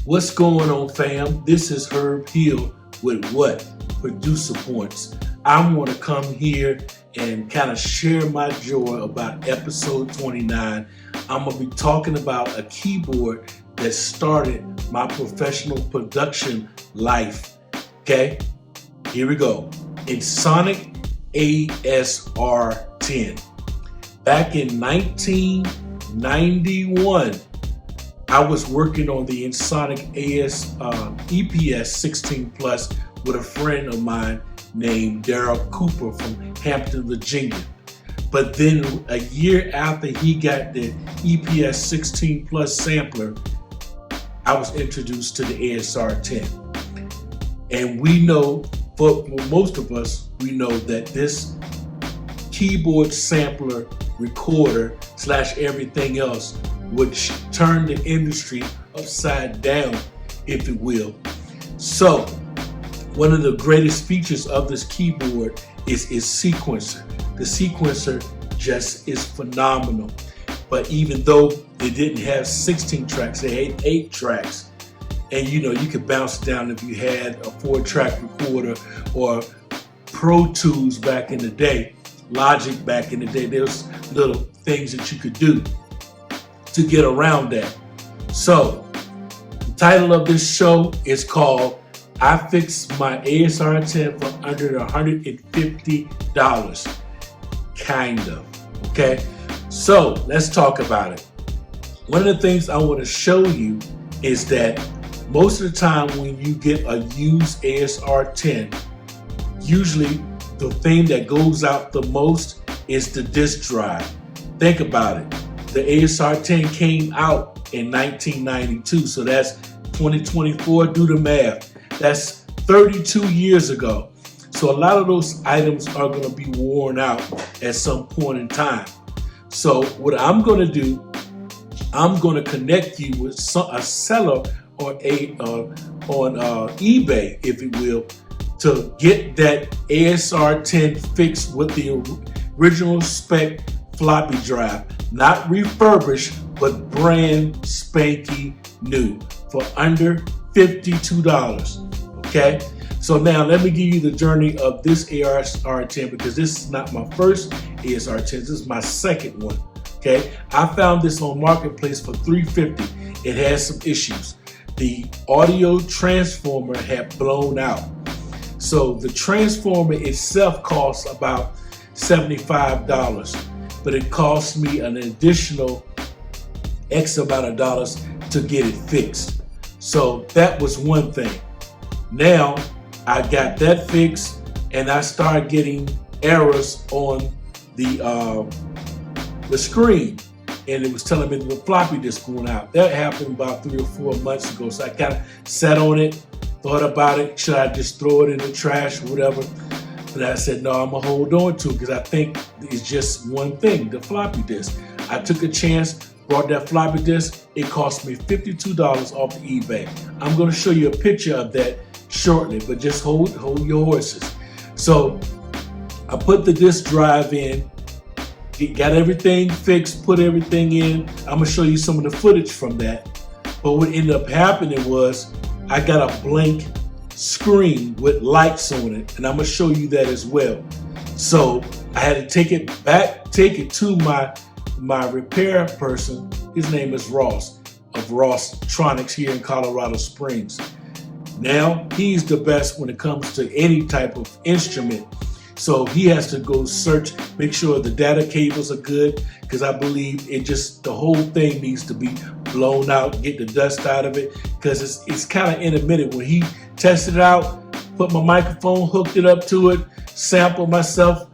What's going on, fam? This is Herb Hill with what? Producer Points. I'm going to come here and kind of share my joy about episode 29. I'm going to be talking about a keyboard that started my professional production life. Okay, here we go. Ensoniq ASR 10. Back in 1991, I was working on the Ensoniq EPS 16 Plus with a friend of mine named Daryl Cooper from Hampton, Virginia. But then a year after he got the EPS 16 Plus sampler, I was introduced to the ASR 10. And we know, for most of us, we know that this keyboard sampler, recorder / everything else would turn the industry upside down, if you will. So one of the greatest features of this keyboard is its sequencer. The sequencer just is phenomenal. But even though they didn't have 16 tracks, they had 8 tracks. And you could bounce down if you had a 4-track recorder or Pro Tools back in the day, Logic back in the day. There's little things that you could do to get around that. So the title of this show is called I Fixed My ASR 10 for under $150. Kind of. Okay, so let's talk about it. One of the things I want to show you is that most of the time when you get a used ASR 10, usually the thing that goes out the most is the disk drive. Think about it. The ASR 10 came out in 1992, so that's 2024, do the math. That's 32 years ago. So a lot of those items are going to be worn out at some point in time. So what I'm going to do, I'm going to connect you with a seller or on eBay, if you will, to get that ASR 10 fixed with the original spec floppy drive, not refurbished, but brand spanky new for under $52. Okay, so now let me give you the journey of this ASR 10, because this is not my first ASR 10, this is my second one. Okay, I found this on Marketplace for $350. It has some issues. The audio transformer had blown out. So the transformer itself costs about $75, but it cost me an additional X amount of dollars to get it fixed. So that was one thing. Now I got that fixed and I started getting errors on the screen, and it was telling me the floppy disk going out. That happened about 3 or 4 months ago. So I kind of sat on it, thought about it. Should I just throw it in the trash or whatever? But I said, no, I'm gonna hold on to it because I think it's just one thing, the floppy disk. I took a chance, brought that floppy disk. It cost me $52 off of eBay. I'm gonna show you a picture of that shortly, but just hold your horses. So I put the disk drive in, got everything fixed, put everything in. I'm gonna show you some of the footage from that. But what ended up happening was I got a blank screen with lights on it, and I'm gonna show you that as well. So I had to take it to my repair person. His name is Ross of Rosstronics here in Colorado Springs. Now he's the best when it comes to any type of instrument. So he has to go search, make sure the data cables are good, because I believe the whole thing needs to be blown out, get the dust out of it, because it's kind of intermittent. When he tested it out, put my microphone, hooked it up to it, sampled myself,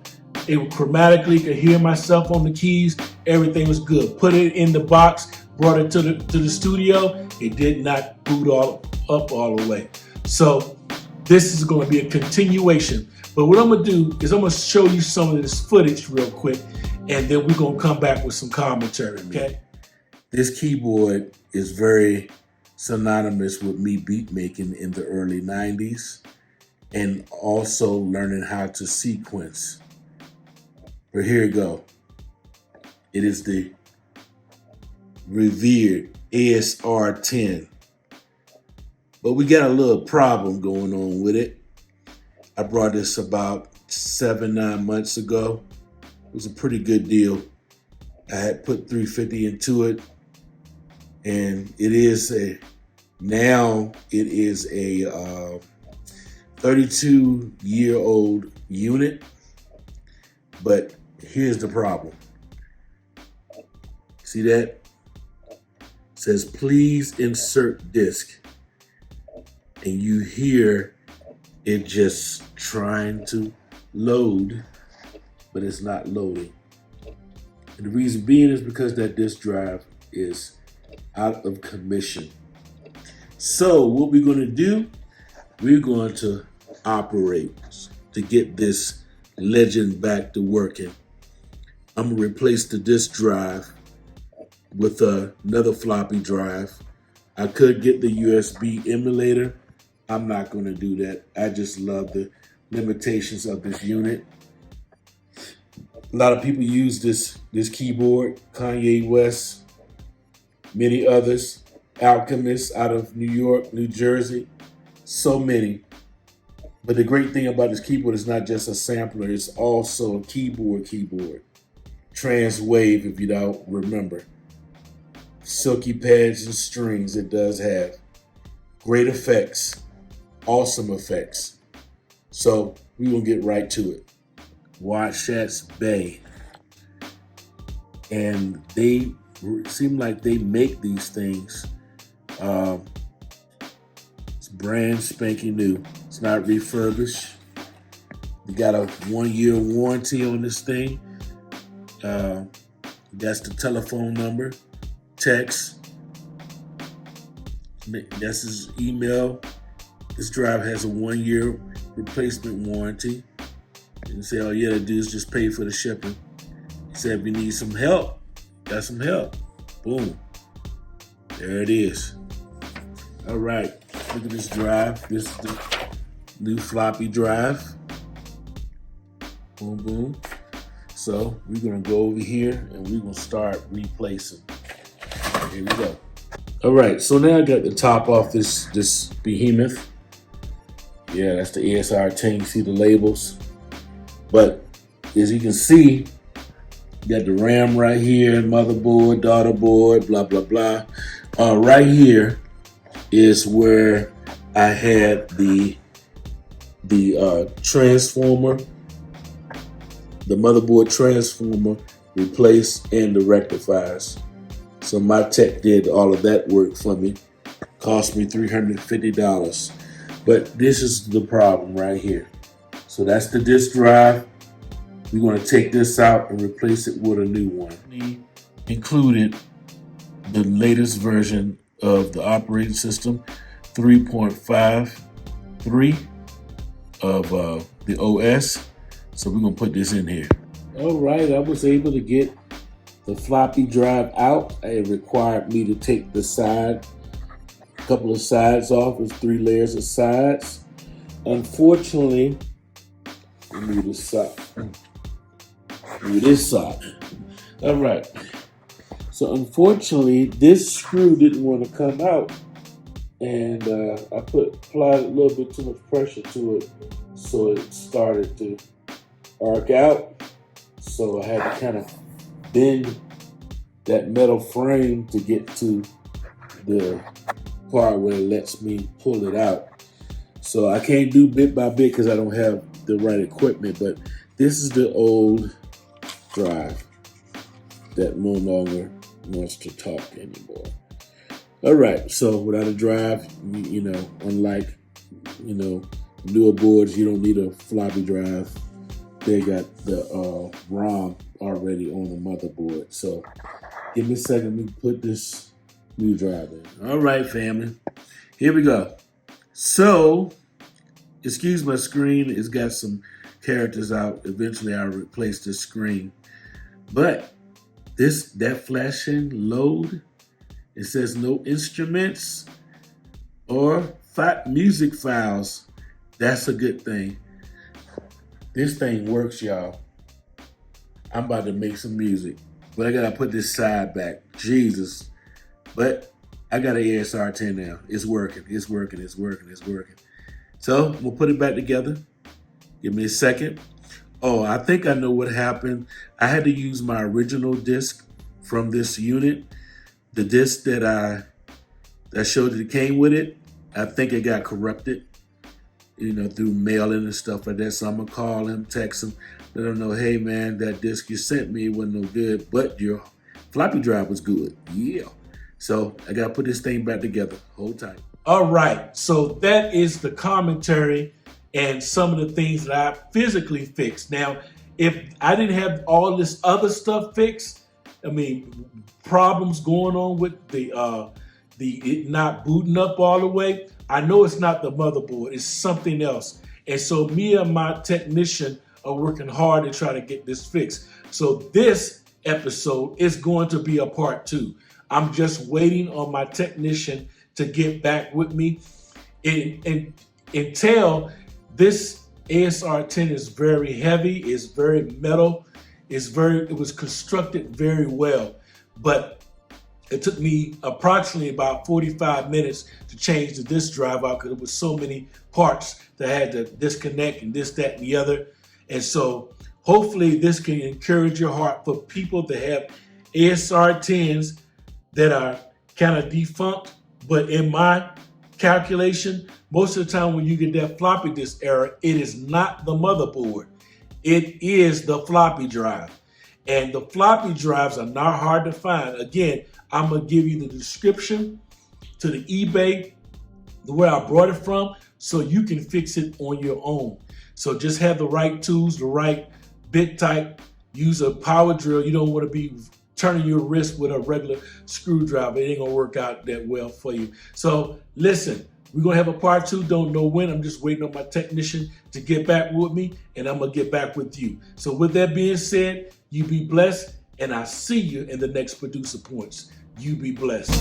it chromatically could hear myself on the keys, everything was good. Put it in the box, brought it to the studio, it did not boot up all the way. So this is going to be a continuation. But what I'm going to do is I'm going to show you some of this footage real quick, and then we're going to come back with some commentary, okay? This keyboard is very synonymous with me beat making in the early 90s and also learning how to sequence. But here we go. It is the revered ASR 10 But we got a little problem going on with it. I brought this about 7-9 months ago. It was a pretty good deal. I had put $350 into it, and it is a 32-year-old unit. But here's the problem. See that? It says please insert disk, and you hear it just trying to load, but it's not loading. And the reason being is because that disk drive is out of commission. So what we're going to do, we're going to operate to get this legend back to working. I'm going to replace the disk drive with another floppy drive. I could get the USB emulator. I'm not going to do that. I just love the limitations of this unit. A lot of people use this keyboard, Kanye West, many others, Alchemist out of New York, New Jersey, so many. But the great thing about this keyboard is not just a sampler, it's also a keyboard. Trans-wave, if you don't remember. Silky pads and strings it does have. Great effects, awesome effects. So we're gonna get right to it. Wasatch Bay. And they seem like they make these things. It's brand spanking new. It's not refurbished. You got a 1-year warranty on this thing. That's the telephone number, text. That's his email. This drive has a 1-year replacement warranty. You say all you gotta do is just pay for the shipping. He said if you need some help, got some help. Boom. There it is. All right, look at this drive. This is the new floppy drive. Boom, boom. So we're gonna go over here and we're gonna start replacing. Here we go. All right, so now I got the top off this behemoth. Yeah, that's the ASR 10. You see the labels. But as you can see, you got the RAM right here, motherboard, daughter board, blah, blah, blah. Right here is where I had the transformer, the motherboard transformer replaced, and the rectifiers. So my tech did all of that work for me. Cost me $350. But this is the problem right here. So that's the disk drive. We're going to take this out and replace it with a new one. We included the latest version of the operating system, 3.53 of the OS. So we're going to put this in here. All right, I was able to get the floppy drive out. It required me to take the couple of sides off. There's 3 layers of sides. Unfortunately, move this side. Move this side. All right. So unfortunately, this screw didn't want to come out, and I applied a little bit too much pressure to it, so it started to arc out. So I had to kind of bend that metal frame to get to the part where it lets me pull it out. So I can't do bit by bit because I don't have the right equipment, but this is the old drive that no longer wants to talk anymore. All right, so without a drive, unlike, newer boards, you don't need a floppy drive. They got the ROM already on the motherboard. So give me a second, let me put this new drive in. All right, family, here we go. So, excuse my screen, it's got some characters out. Eventually I'll replace this screen. But that flashing load, it says no instruments or music files. That's a good thing. This thing works, y'all. I'm about to make some music, but I gotta put this side back. Jesus. But I got an ASR 10 now. It's working. It's working. It's working. It's working. So we'll put it back together. Give me a second. Oh, I think I know what happened. I had to use my original disc from this unit. The disc that showed that it came with it, I think it got corrupted, through mailing and stuff like that. So I'm gonna call him, text him, let him know, hey man, that disc you sent me wasn't no good, but your floppy drive was good. Yeah. So I gotta put this thing back together. Hold tight. All right, so that is the commentary and some of the things that I physically fixed. Now, if I didn't have all this other stuff fixed, problems going on with it not booting up all the way, I know it's not the motherboard, it's something else. And so me and my technician are working hard to try to get this fixed. So this episode is going to be a part 2. I'm just waiting on my technician to get back with me. Until this ASR 10 is very heavy, it's very metal, it was constructed very well, but it took me approximately about 45 minutes to change the disk drive out because there was so many parts that I had to disconnect and this, that, and the other. And so hopefully this can encourage your heart for people that have ASR 10s that are kind of defunct. But in my calculation, most of the time when you get that floppy disk error, it is not the motherboard. It is the floppy drive. And the floppy drives are not hard to find. Again, I'm gonna give you the description to the eBay, where I brought it from, so you can fix it on your own. So just have the right tools, the right bit type, use a power drill. You don't wanna be turning your wrist with a regular screwdriver. It ain't gonna work out that well for you. So listen, we're gonna have a part 2, don't know when. I'm just waiting on my technician to get back with me, and I'm gonna get back with you. So with that being said, you be blessed, and I'll see you in the next Producer Points. You be blessed.